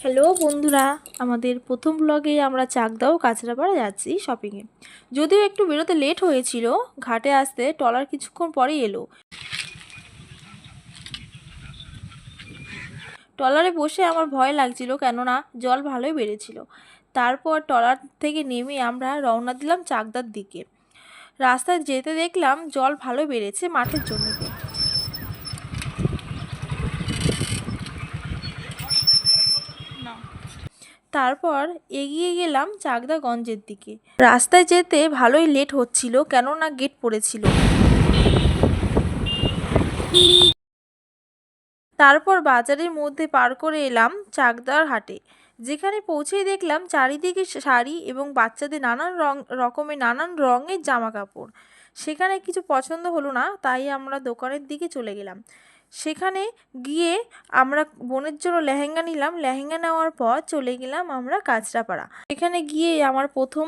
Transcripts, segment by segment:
Hello বন্ধুরা, আমাদের প্রথম ব্লগে আমরা চাকদা ও কাঁচরাপাড়া যাচ্ছি শপিংয়ে। যদিও একটু বেরোতে লেট হয়েছিল, ঘাটে আসতে ট্রলার কিছুক্ষণ পরেই এলো। ট্রলারে বসে আমার ভয় লাগছিল, কেননা জল ভালোই বেড়েছিল। তারপর ট্রলার থেকে নেমে আমরা রওনা দিলাম চাকদার দিকে। রাস্তায় যেতে দেখলাম জল ভালো বেড়েছে মাঠের জমিতে। তারপর এগিয়ে গেলাম চাকদাগঞ্জের দিকে। রাস্তায় যেতে ভালোই লেট হচ্ছিল, কেননা গেট পড়েছিল। তারপর বাজারের মধ্যে পার করে এলাম চাকদার হাটে, যেখানে পৌঁছেই দেখলাম চারিদিকে শাড়ি এবং বাচ্চাদের নানান রঙের জামা কাপড়। সেখানে কিছু পছন্দ হলো না, তাই আমরা দোকানের দিকে চলে গেলাম। সেখানে গিয়ে আমরা বোনের জন্য লেহেঙ্গা নিলাম। লেহেঙ্গা নেওয়ার পর চলে গেলাম আমরা কাঁচরাপাড়া। সেখানে গিয়ে আমার প্রথম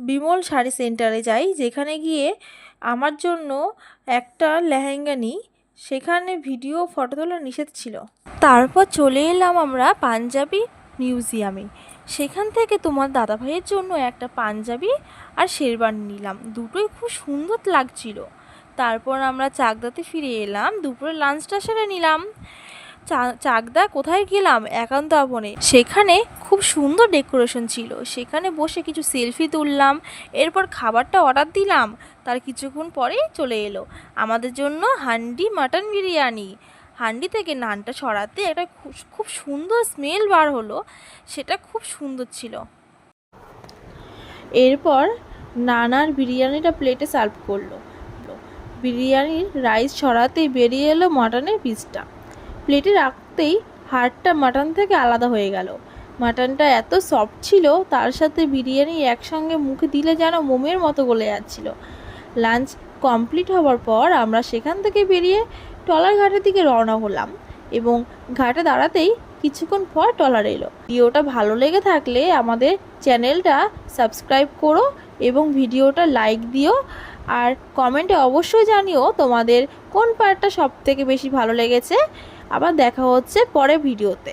বিমল শাড়ি সেন্টারে যাই, যেখানে গিয়ে আমার জন্য একটা লেহেঙ্গা নিই। সেখানে ভিডিও ফটো তোলা নিষেধ ছিল। তারপর চলে এলাম আমরা পাঞ্জাবি মিউজিয়ামে। সেখান থেকে তোমার দাদাভাইয়ের জন্য একটা পাঞ্জাবি আর শেরবানি নিলাম, দুটোই খুব সুন্দর লাগছিল। তারপর আমরা চাকদাতে ফিরে এলাম, দুপুরে লাঞ্চটা সেরে নিলাম। চাকদা কোথায় গেলাম? একান্ত আপনে। সেখানে খুব সুন্দর ডেকোরেশন ছিল, সেখানে বসে কিছু সেলফি তুললাম। এরপর খাবারটা অর্ডার দিলাম, তার কিছুক্ষণ পরেই চলে এলো আমাদের জন্য হান্ডি মাটন বিরিয়ানি। হান্ডি থেকে নানটা ছড়াতে একটা খুব সুন্দর স্মেল বার হলো, সেটা খুব সুন্দর ছিল। এরপর নানার বিরিয়ানিটা প্লেটে সার্ভ করলো। বিরিয়ানির রাইস ছড়াতেই বেরিয়ে এলো মাটনের পিসটা। প্লেটে রাখতেই হাড়টা মাটন থেকে আলাদা হয়ে গেল। মাটনটা এত সফট ছিল, তার সাথে বিরিয়ানি একসঙ্গে মুখে দিলে যেন মোমের মতো গলে যাচ্ছিল। লাঞ্চ কমপ্লিট হওয়ার পর আমরা সেখান থেকে বেরিয়ে ট্রলার ঘাটের দিকে রওনা হলাম, এবং ঘাটে দাঁড়াতেই কিছুক্ষণ পর ট্রলার এলো। ভিডিওটা ভালো লেগে থাকলে আমাদের চ্যানেলটা সাবস্ক্রাইব করো এবং ভিডিওটা লাইক দিও, আর কমেন্টে অবশ্যই জানিও তোমাদের কোন পার্টটা সবথেকে বেশি ভালো লেগেছে। আবার দেখা হচ্ছে পরের ভিডিওতে।